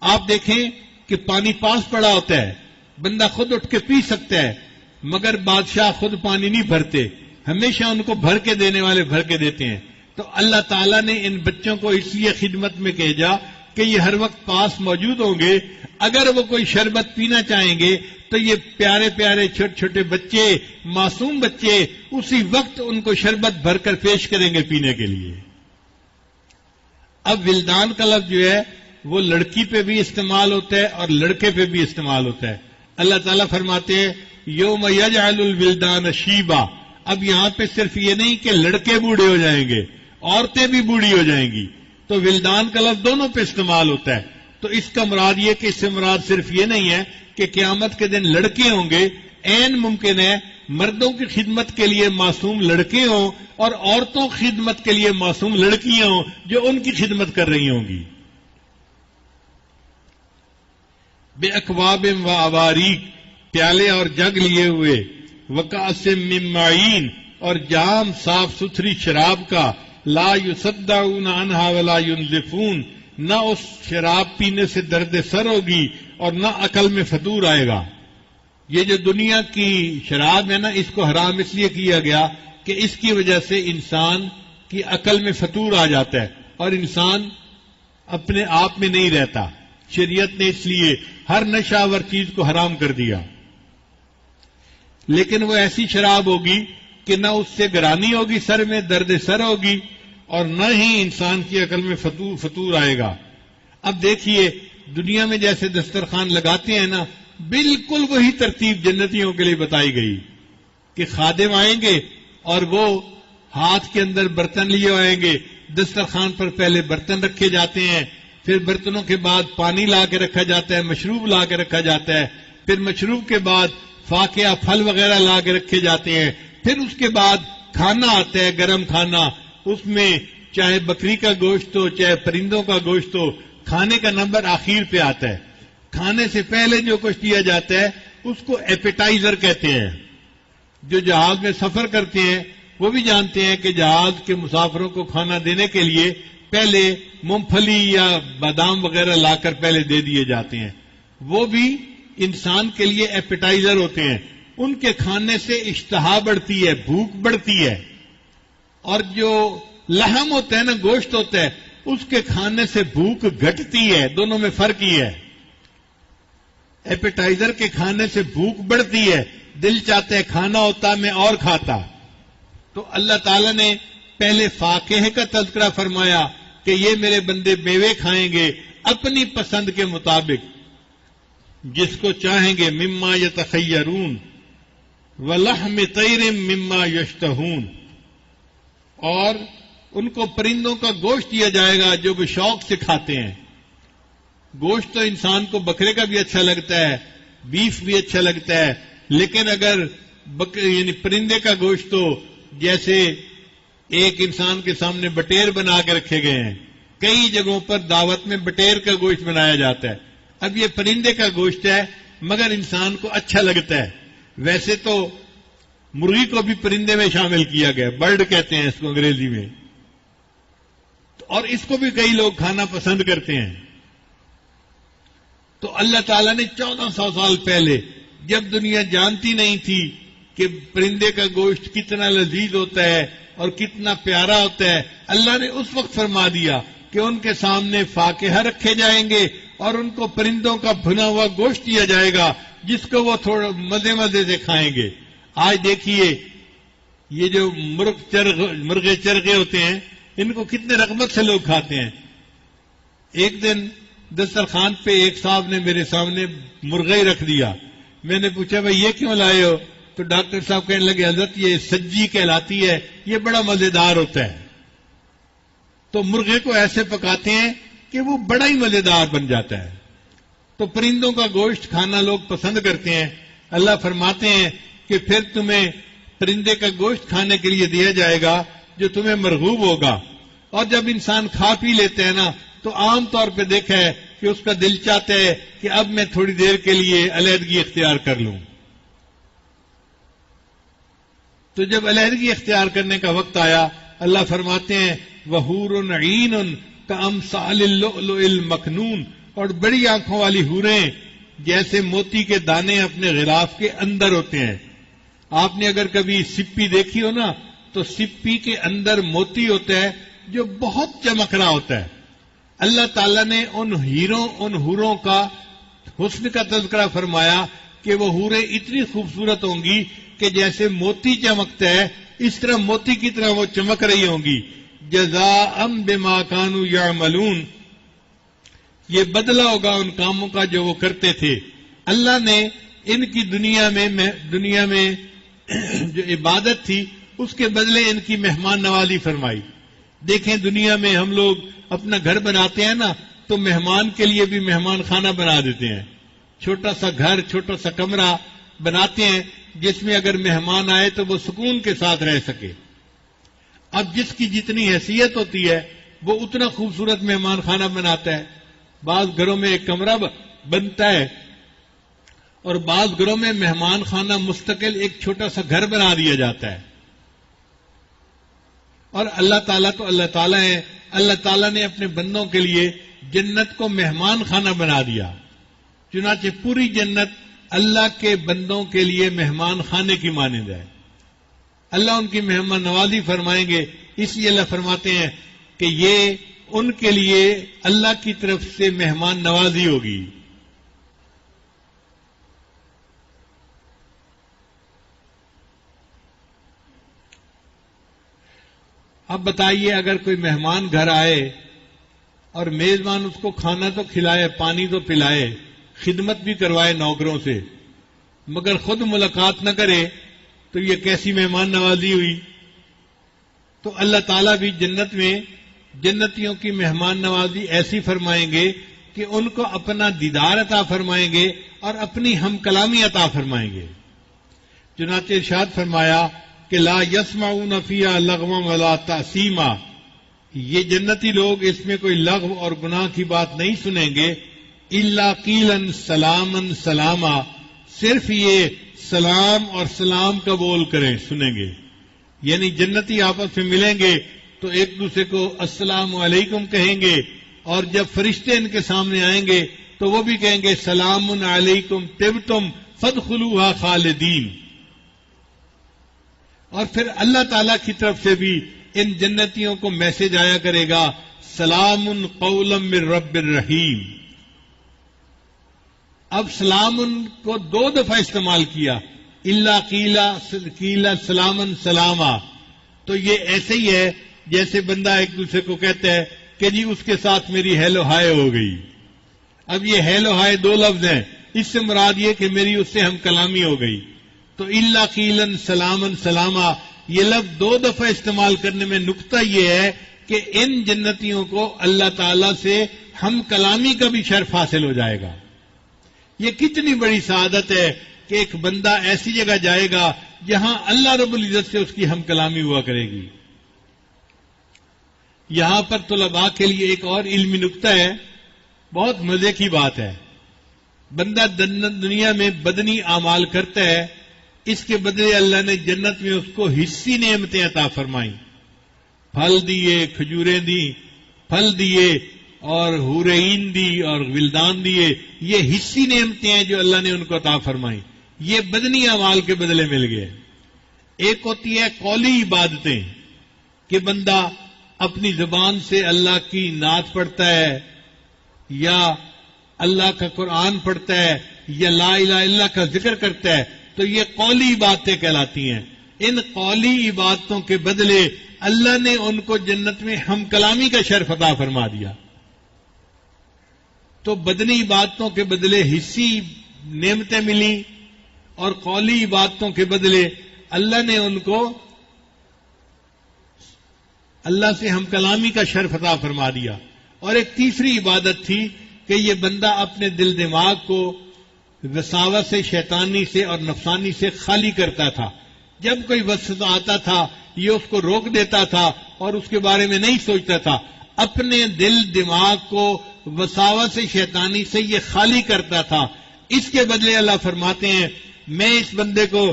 آپ دیکھیں کہ پانی پاس پڑا ہوتا ہے، بندہ خود اٹھ کے پی سکتا ہے، مگر بادشاہ خود پانی نہیں بھرتے، ہمیشہ ان کو بھر کے دینے والے بھر کے دیتے ہیں۔ تو اللہ تعالیٰ نے ان بچوں کو اس لیے خدمت میں بھیجا کہ یہ ہر وقت پاس موجود ہوں گے، اگر وہ کوئی شربت پینا چاہیں گے تو یہ پیارے پیارے چھوٹے چھوٹے بچے، معصوم بچے اسی وقت ان کو شربت بھر کر پیش کریں گے پینے کے لیے۔ اب ولدان کا لفظ جو ہے وہ لڑکی پہ بھی استعمال ہوتا ہے اور لڑکے پہ بھی استعمال ہوتا ہے۔ اللہ تعالیٰ فرماتے ہیں یوم یجعل الولدان شیبا، اب یہاں پہ صرف یہ نہیں کہ لڑکے بوڑھے ہو جائیں گے، عورتیں بھی بوڑھی ہو جائیں گی، تو ولدان کا لفظ دونوں پہ استعمال ہوتا ہے۔ تو اس کا مراد یہ کہ اس سے مراد صرف یہ نہیں ہے کہ قیامت کے دن لڑکے ہوں گے، عین ممکن ہے مردوں کی خدمت کے لیے معصوم لڑکے ہوں اور عورتوں کی خدمت کے لیے معصوم لڑکیاں ہوں جو ان کی خدمت کر رہی ہوں گی۔ بے اکواب و اواریق، پیالے اور جگ لیے ہوئے، وکاس من معین، اور جام صاف ستھری شراب کا، لا یصدعون عنہا ولا ینزفون، نہ اس شراب پینے سے درد سر ہوگی اور نہ عقل میں فطور آئے گا۔ یہ جو دنیا کی شراب ہے نا، اس کو حرام اس لیے کیا گیا کہ اس کی وجہ سے انسان کی عقل میں فطور آ جاتا ہے اور انسان اپنے آپ میں نہیں رہتا۔ شریعت نے اس لیے ہر نشہ چیز کو حرام کر دیا، لیکن وہ ایسی شراب ہوگی کہ نہ اس سے گرانی ہوگی، سر میں درد سر ہوگی، اور نہ ہی انسان کی عقل میں فطور آئے گا۔ اب دیکھیے دنیا میں جیسے دسترخوان لگاتے ہیں نا، بالکل وہی ترتیب جنتیوں کے لیے بتائی گئی کہ خادم آئیں گے اور وہ ہاتھ کے اندر برتن لیے آئیں گے، دسترخوان پر پہلے برتن رکھے جاتے ہیں، پھر برتنوں کے بعد پانی لا کے رکھا جاتا ہے، مشروب لا کے رکھا جاتا ہے، پھر مشروب کے بعد فاکہہ پھل وغیرہ لا کے رکھے جاتے ہیں، پھر اس کے بعد کھانا آتا ہے، گرم کھانا، اس میں چاہے بکری کا گوشت ہو چاہے پرندوں کا گوشت ہو، کھانے کا نمبر آخر پہ آتا ہے۔ کھانے سے پہلے جو کچھ دیا جاتا ہے اس کو ایپیٹائزر کہتے ہیں۔ جو جہاز میں سفر کرتے ہیں وہ بھی جانتے ہیں کہ جہاز کے مسافروں کو کھانا دینے کے لیے پہلے مونگ پھلی یا بادام وغیرہ لا کر پہلے دے دیے جاتے ہیں، وہ بھی انسان کے لیے ایپیٹائزر ہوتے ہیں۔ ان کے کھانے سے اشتہا بڑھتی ہے، بھوک بڑھتی ہے، اور جو لحم ہوتا ہے نا، گوشت ہوتا ہے، اس کے کھانے سے بھوک گھٹتی ہے۔ دونوں میں فرق ہی ہے، ایپیٹائزر کے کھانے سے بھوک بڑھتی ہے، دل چاہتا ہے کھانا ہوتا میں اور کھاتا۔ تو اللہ تعالیٰ نے پہلے فاکہہ کا تذکرہ فرمایا کہ یہ میرے بندے میوے کھائیں گے اپنی پسند کے مطابق، جس کو چاہیں گے، مما یتخیرون ولحم طیر مما یشتہون، اور ان کو پرندوں کا گوشت دیا جائے گا جو وہ شوق سے کھاتے ہیں۔ گوشت تو انسان کو بکرے کا بھی اچھا لگتا ہے، بیف بھی اچھا لگتا ہے، لیکن اگر یعنی پرندے کا گوشت تو جیسے ایک انسان کے سامنے بٹیر بنا کے رکھے گئے ہیں، کئی جگہوں پر دعوت میں بٹیر کا گوشت بنایا جاتا ہے، اب یہ پرندے کا گوشت ہے مگر انسان کو اچھا لگتا ہے۔ ویسے تو مرغی کو بھی پرندے میں شامل کیا گیا، برڈ کہتے ہیں اس کو انگریزی میں، اور اس کو بھی کئی لوگ کھانا پسند کرتے ہیں۔ تو اللہ تعالیٰ نے 1400 سال پہلے، جب دنیا جانتی نہیں تھی کہ پرندے کا گوشت کتنا لذیذ ہوتا ہے اور کتنا پیارا ہوتا ہے، اللہ نے اس وقت فرما دیا کہ ان کے سامنے فاکہہ رکھے جائیں گے اور ان کو پرندوں کا بھنا ہوا گوشت دیا جائے گا جس کو وہ تھوڑا مزے سے کھائیں گے۔ آج دیکھیے یہ جو مرغے چرغے ہوتے ہیں، ان کو کتنے رغبت سے لوگ کھاتے ہیں۔ ایک دن دسترخوان پہ ایک صاحب نے میرے سامنے مرغے رکھ دیا، میں نے پوچھا بھائی یہ کیوں لائے ہو؟ تو ڈاکٹر صاحب کہنے لگے حضرت یہ سجی کہلاتی ہے، یہ بڑا مزیدار ہوتا ہے۔ تو مرغے کو ایسے پکاتے ہیں کہ وہ بڑا ہی مزیدار بن جاتا ہے۔ تو پرندوں کا گوشت کھانا لوگ پسند کرتے ہیں۔ اللہ فرماتے ہیں کہ پھر تمہیں پرندے کا گوشت کھانے کے لیے دیا جائے گا جو تمہیں مرغوب ہوگا. اور جب انسان کھا پی لیتے ہیں نا تو عام طور پہ دیکھا ہے کہ اس کا دل چاہتا ہے کہ اب میں تھوڑی دیر کے لیے علیحدگی اختیار کر لوں. تو جب علیحدگی اختیار کرنے کا وقت آیا اللہ فرماتے ہیں وحور عین کامثال اللؤلؤ المکنون، اور بڑی آنکھوں والی حوریں جیسے موتی کے دانے اپنے غلاف کے اندر ہوتے ہیں. آپ نے اگر کبھی سپی دیکھی ہو نا تو سپی کے اندر موتی ہوتا ہے جو بہت چمک رہا ہوتا ہے. اللہ تعالیٰ نے ان حوروں کا حسن کا تذکرہ فرمایا کہ وہ حوریں اتنی خوبصورت ہوں گی کہ جیسے موتی چمکتا ہے اس طرح موتی کی طرح وہ چمک رہی ہوں گی. جزاء بما كانوا يعملون، یہ بدلہ ہوگا ان کاموں کا جو وہ کرتے تھے. اللہ نے ان کی دنیا میں جو عبادت تھی اس کے بدلے ان کی مہمان نوازی فرمائی. دیکھیں دنیا میں ہم لوگ اپنا گھر بناتے ہیں نا تو مہمان کے لیے بھی مہمان خانہ بنا دیتے ہیں. چھوٹا سا گھر، چھوٹا سا کمرہ بناتے ہیں جس میں اگر مہمان آئے تو وہ سکون کے ساتھ رہ سکے. اب جس کی جتنی حیثیت ہوتی ہے وہ اتنا خوبصورت مہمان خانہ بناتا ہے. بعض گھروں میں ایک کمرہ بنتا ہے اور بعض گھروں میں مہمان خانہ مستقل ایک چھوٹا سا گھر بنا دیا جاتا ہے. اور اللہ تعالیٰ تو اللہ تعالیٰ ہے، اللہ تعالیٰ نے اپنے بندوں کے لیے جنت کو مہمان خانہ بنا دیا. چنانچہ پوری جنت اللہ کے بندوں کے لیے مہمان خانے کی مانند ہے. اللہ ان کی مہمان نوازی فرمائیں گے. اس لیے اللہ فرماتے ہیں کہ یہ ان کے لیے اللہ کی طرف سے مہمان نوازی ہوگی. اب بتائیے اگر کوئی مہمان گھر آئے اور میزبان اس کو کھانا تو کھلائے، پانی تو پلائے، خدمت بھی کروائے نوکروں سے، مگر خود ملاقات نہ کرے تو یہ کیسی مہمان نوازی ہوئی؟ تو اللہ تعالیٰ بھی جنت میں جنتیوں کی مہمان نوازی ایسی فرمائیں گے کہ ان کو اپنا دیدار عطا فرمائیں گے اور اپنی ہم کلامی عطا فرمائیں گے. چنانچہ ارشاد فرمایا کہ لا یسمعون فیہا لغوا ولا تأثیما، یہ جنتی لوگ اس میں کوئی لغو اور گناہ کی بات نہیں سنیں گے. الا قیلا سلاما سلاما، صرف یہ سلام اور سلام کا بول کریں سنیں گے. یعنی جنتی آپس میں ملیں گے تو ایک دوسرے کو السلام علیکم کہیں گے، اور جب فرشتے ان کے سامنے آئیں گے تو وہ بھی کہیں گے سلام علیکم طبتم فادخلوها خالدین. اور پھر اللہ تعالی کی طرف سے بھی ان جنتیوں کو میسج آیا کرے گا سلام قولا من رب الرحیم. اب سلام کو 2 دفعہ استعمال کیا، الا قیلا سلاما سلاما. تو یہ ایسے ہی ہے جیسے بندہ ایک دوسرے کو کہتا ہے کہ جی اس کے ساتھ میری ہیلو ہائے ہو گئی. اب یہ ہیلو ہائے 2 لفظ ہیں، اس سے مراد یہ کہ میری اس سے ہم کلامی ہو گئی. تو الا قیلا سلاما سلاما یہ لفظ 2 دفعہ استعمال کرنے میں نقطہ یہ ہے کہ ان جنتیوں کو اللہ تعالی سے ہم کلامی کا بھی شرف حاصل ہو جائے گا. یہ کتنی بڑی سعادت ہے کہ ایک بندہ ایسی جگہ جائے گا جہاں اللہ رب العزت سے اس کی ہم کلامی ہوا کرے گی. یہاں پر طلباء کے لیے ایک اور علمی نقطہ ہے، بہت مزے کی بات ہے. بندہ دنیا میں بدنی اعمال کرتا ہے، اس کے بدلے اللہ نے جنت میں اس کو حصی نعمتیں عطا فرمائیں، پھل دیے، کھجوریں دی، پھل دیے اور حورین دی اور ولدان دیے. یہ حصی نعمتیں ہیں جو اللہ نے ان کو عطا فرمائیں. یہ بدنی اعمال کے بدلے مل گئے. ایک ہوتی ہے قولی عبادتیں کہ بندہ اپنی زبان سے اللہ کی نعت پڑھتا ہے یا اللہ کا قرآن پڑھتا ہے یا لا الہ الا اللہ کا ذکر کرتا ہے، تو یہ قولی عبادتیں کہلاتی ہیں. ان قولی عبادتوں کے بدلے اللہ نے ان کو جنت میں ہم کلامی کا شرف عطا فرما دیا. تو بدنی عبادتوں کے بدلے حصی نعمتیں ملی اور قولی عبادتوں کے بدلے اللہ نے ان کو اللہ سے ہم کلامی کا شرف عطا فرما دیا. اور ایک تیسری عبادت تھی کہ یہ بندہ اپنے دل دماغ کو وساوت سے، شیطانی سے اور نفسانی سے خالی کرتا تھا. جب کوئی وسوسہ آتا تھا یہ اس کو روک دیتا تھا اور اس کے بارے میں نہیں سوچتا تھا، اپنے دل دماغ کو وساوس شیطانی سے یہ خالی کرتا تھا۔ اس کے بدلے اللہ فرماتے ہیں میں اس بندے کو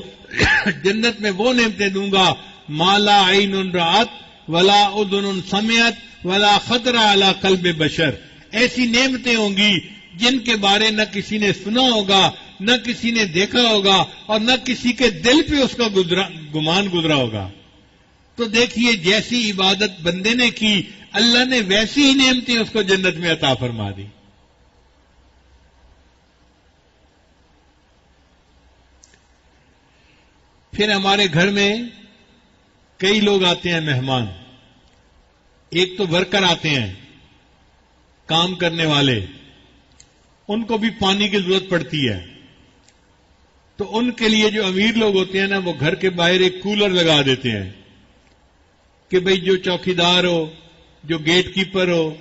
جنت میں وہ نعمتیں دوں گا ما لا عین رأت ولا اذن سمعت ولا خطر علی قلب بشر، ایسی نعمتیں ہوں گی جن کے بارے نہ کسی نے سنا ہوگا، نہ کسی نے دیکھا ہوگا، اور نہ کسی کے دل پہ اس کا گمان گزرا ہوگا۔ تو دیکھیے جیسی عبادت بندے نے کی اللہ نے ویسی ہی نعمتیں اس کو جنت میں عطا فرما دی۔ پھر ہمارے گھر میں کئی لوگ آتے ہیں مہمان، ایک تو ورکر آتے ہیں کام کرنے والے، ان کو بھی پانی کی ضرورت پڑتی ہے، تو ان کے لیے جو امیر لوگ ہوتے ہیں نا وہ گھر کے باہر ایک کولر لگا دیتے ہیں کہ بھئی جو چوکیدار ہو، جو گیٹ کیپر ہو،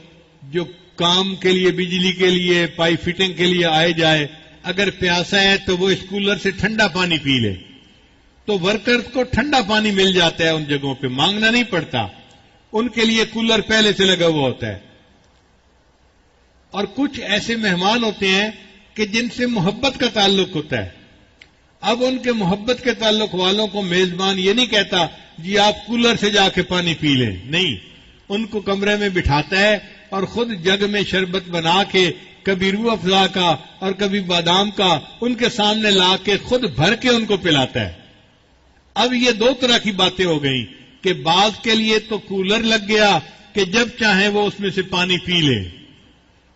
جو کام کے لیے بجلی کے لیے پائپ فٹنگ کے لیے آئے جائے، اگر پیاسا ہے تو وہ اس کولر سے ٹھنڈا پانی پی لے۔ تو ورکرز کو ٹھنڈا پانی مل جاتا ہے، ان جگہوں پہ مانگنا نہیں پڑتا، ان کے لیے کولر پہلے سے لگا ہوا ہوتا ہے۔ اور کچھ ایسے مہمان ہوتے ہیں کہ جن سے محبت کا تعلق ہوتا ہے، اب ان کے محبت کے تعلق والوں کو میزبان یہ نہیں کہتا جی آپ کولر سے جا کے پانی پی لیں، نہیں، ان کو کمرے میں بٹھاتا ہے اور خود جگ میں شربت بنا کے کبھی روح افزا کا اور کبھی بادام کا ان کے سامنے لا کے خود بھر کے ان کو پلاتا ہے۔ اب یہ دو طرح کی باتیں ہو گئیں کہ بعض کے لیے تو کولر لگ گیا کہ جب چاہیں وہ اس میں سے پانی پی لیں۔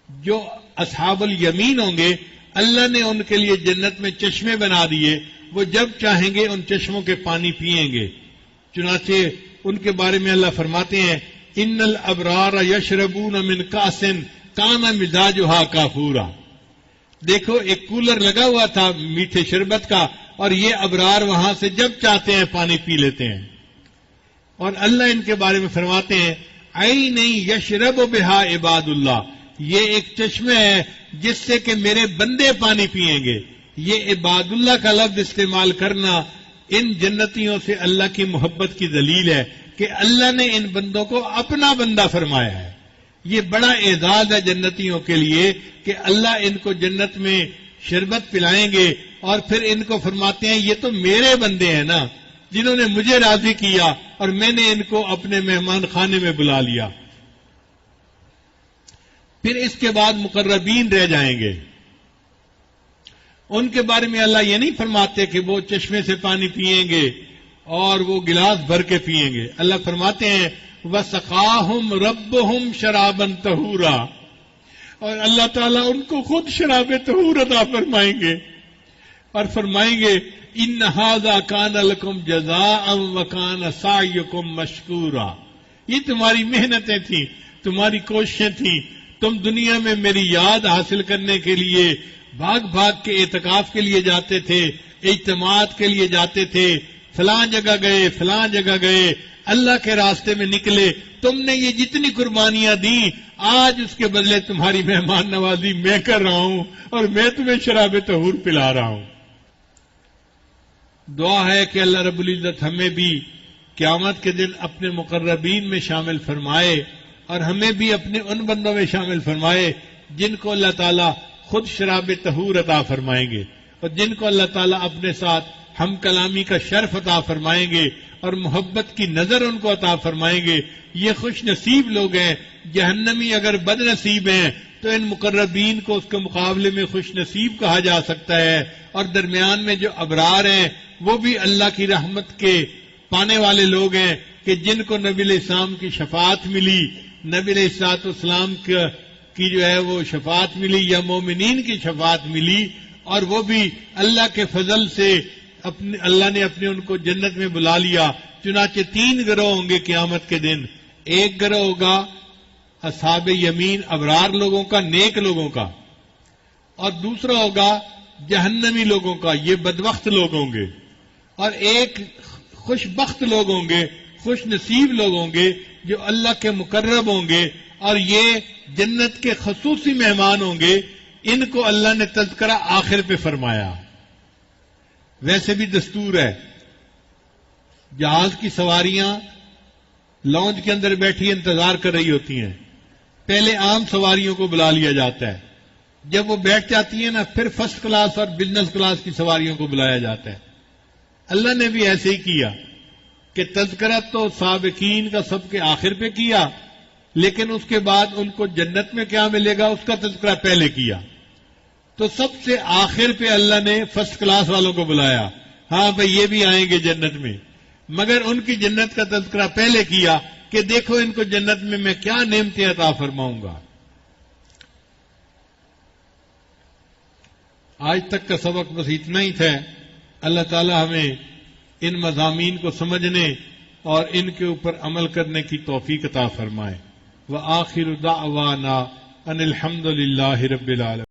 جو اصحاب الیمین ہوں گے اللہ نے ان کے لیے جنت میں چشمے بنا دیے، وہ جب چاہیں گے ان چشموں کے پانی پیئیں گے۔ چنانچہ ان کے بارے میں اللہ فرماتے ہیں ان الابرار یشربون من کاس کان مزاجھا کافورا۔ دیکھو ایک کولر لگا ہوا تھا میٹھے شربت کا اور یہ ابرار وہاں سے جب چاہتے ہیں پانی پی لیتے ہیں۔ اور اللہ ان کے بارے میں فرماتے ہیں عین یشرب بہا عباد اللہ، یہ ایک چشمہ ہے جس سے کہ میرے بندے پانی پیئیں گے۔ یہ عباد اللہ کا لفظ استعمال کرنا ان جنتیوں سے اللہ کی محبت کی دلیل ہے کہ اللہ نے ان بندوں کو اپنا بندہ فرمایا ہے۔ یہ بڑا اعزاز ہے جنتیوں کے لیے کہ اللہ ان کو جنت میں شربت پلائیں گے اور پھر ان کو فرماتے ہیں یہ تو میرے بندے ہیں نا جنہوں نے مجھے راضی کیا اور میں نے ان کو اپنے مہمان خانے میں بلا لیا۔ پھر اس کے بعد مقربین رہ جائیں گے، ان کے بارے میں اللہ یہ نہیں فرماتے کہ وہ چشمے سے پانی پیئیں گے اور وہ گلاس بھر کے پیئیں گے۔ اللہ فرماتے ہیں وَسَقَاهُمْ رَبُّهُمْ شَرَابًا طَهُورًا، اور اللہ تعالیٰ ان کو خود شراب طہور عطا فرمائیں گے اور فرمائیں گے إِنَّ هَذَا كَانَ لَكُمْ جَزَاءً وَكَانَ سَعْيُكُمْ مَشْكُورًا، یہ تمہاری محنتیں تھیں، تمہاری کوششیں تھیں، تم دنیا میں میری یاد حاصل کرنے کے لیے بھاگ بھاگ کے اعتکاف کے لیے جاتے تھے، اجتماعات کے لیے جاتے تھے، فلاں جگہ گئے، فلاں جگہ گئے، اللہ کے راستے میں نکلے، تم نے یہ جتنی قربانیاں دیں آج اس کے بدلے تمہاری مہمان نوازی میں کر رہا ہوں اور میں تمہیں شراب طہور پلا رہا ہوں۔ دعا ہے کہ اللہ رب العزت ہمیں بھی قیامت کے دن اپنے مقربین میں شامل فرمائے اور ہمیں بھی اپنے ان بندوں میں شامل فرمائے جن کو اللہ تعالیٰ خود شراب طہور عطا فرمائیں گے اور جن کو اللہ تعالیٰ اپنے ساتھ ہم کلامی کا شرف عطا فرمائیں گے اور محبت کی نظر ان کو عطا فرمائیں گے۔ یہ خوش نصیب لوگ ہیں، جہنمی اگر بد نصیب ہیں تو ان مقربین کو اس کے مقابلے میں خوش نصیب کہا جا سکتا ہے، اور درمیان میں جو ابرار ہیں وہ بھی اللہ کی رحمت کے پانے والے لوگ ہیں کہ جن کو نبی علیہ السلام کی شفاعت ملی، نبی علیہ الصلوۃ والسلام کی جو ہے وہ شفاعت ملی یا مومنین کی شفاعت ملی، اور وہ بھی اللہ کے فضل سے اللہ نے اپنے ان کو جنت میں بلا لیا۔ چنانچہ 3 گروہ ہوں گے قیامت کے دن، ایک گروہ ہوگا اصحاب یمین ابرار لوگوں کا، نیک لوگوں کا، اور دوسرا ہوگا جہنمی لوگوں کا، یہ بدبخت لوگ ہوں گے، اور ایک خوش بخت لوگ ہوں گے، خوش نصیب لوگ ہوں گے جو اللہ کے مقرب ہوں گے اور یہ جنت کے خصوصی مہمان ہوں گے۔ ان کو اللہ نے تذکرہ آخر پہ فرمایا۔ ویسے بھی دستور ہے جہاز کی سواریاں لانچ کے اندر بیٹھی انتظار کر رہی ہوتی ہیں، پہلے عام سواریوں کو بلا لیا جاتا ہے، جب وہ بیٹھ جاتی ہیں نا پھر فرسٹ کلاس اور بزنس کلاس کی سواریوں کو بلایا جاتا ہے۔ اللہ نے بھی ایسے ہی کیا کہ تذکرہ تو سابقین کا سب کے آخر پہ کیا، لیکن اس کے بعد ان کو جنت میں کیا ملے گا اس کا تذکرہ پہلے کیا۔ تو سب سے آخر پہ اللہ نے فرسٹ کلاس والوں کو بلایا، ہاں بھئی یہ بھی آئیں گے جنت میں، مگر ان کی جنت کا تذکرہ پہلے کیا کہ دیکھو ان کو جنت میں میں کیا نعمتیں عطا فرماؤں گا۔ آج تک کا سبق بس اتنا ہی تھا۔ اللہ تعالی ہمیں ان مضامین کو سمجھنے اور ان کے اوپر عمل کرنے کی توفیق عطا فرمائے۔ وآخر دعوانا ان الحمد للہ رب العالمین۔